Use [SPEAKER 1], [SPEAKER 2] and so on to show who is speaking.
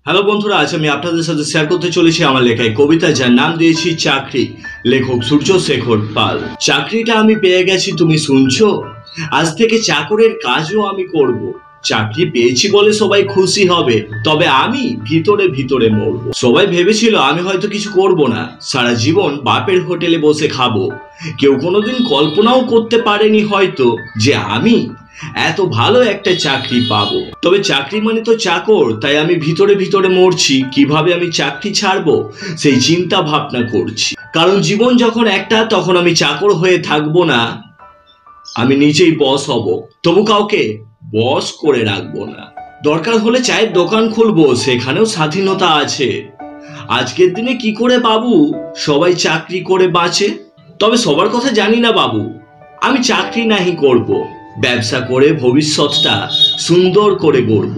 [SPEAKER 1] Hello বন্ধুরা, আজ আমি আপনাদের সাথে শেয়ার করতে চলেছি আমার লেখা এক কবিতা, যার নাম দিয়েছি চাকরি। লেখক সূর্য শেখর পাল। চাকরিটা আমি পেয়ে গেছি, তুমি শুনছো? আজ থেকে চাকরের কাজও আমি করব। চাকরি পেয়েছি বলে সবাই খুশি হবে, তবে আমি ভিতরে ভিতরে মরবো। সবাই ভেবেছিল আমি হয়তো কিছু করব না, সারা জীবন বাপের হোটেলে বসে খাবো। কেউ কোনোদিন কল্পনাও করতে পারেনি হয়তো যে আমি এত ভালো একটা চাকরি পাবো। তবে চাকরি মানে তো চাকর, তাই আমি ভিতরে ভিতরে মরছি। কিভাবে আমি চাকরি ছাড়বো সেই চিন্তা ভাবনা করছি। কারণ জীবন যখন একটা, তখন আমি চাকর হয়ে থাকবো না, আমি নিজেই বস হব। তবু কাউকে বস করে রাখবো না। দরকার হলে চায়ের দোকান খুলবো, সেখানেও স্বাধীনতা আছে। আজকের দিনে কি করে বাবু সবাই চাকরি করে বাঁচে? তবে সবার কথা জানি না বাবু, আমি চাকরি নাহি করব, ব্যবসা করে ভবিষ্যৎটা সুন্দর করে গড়ব।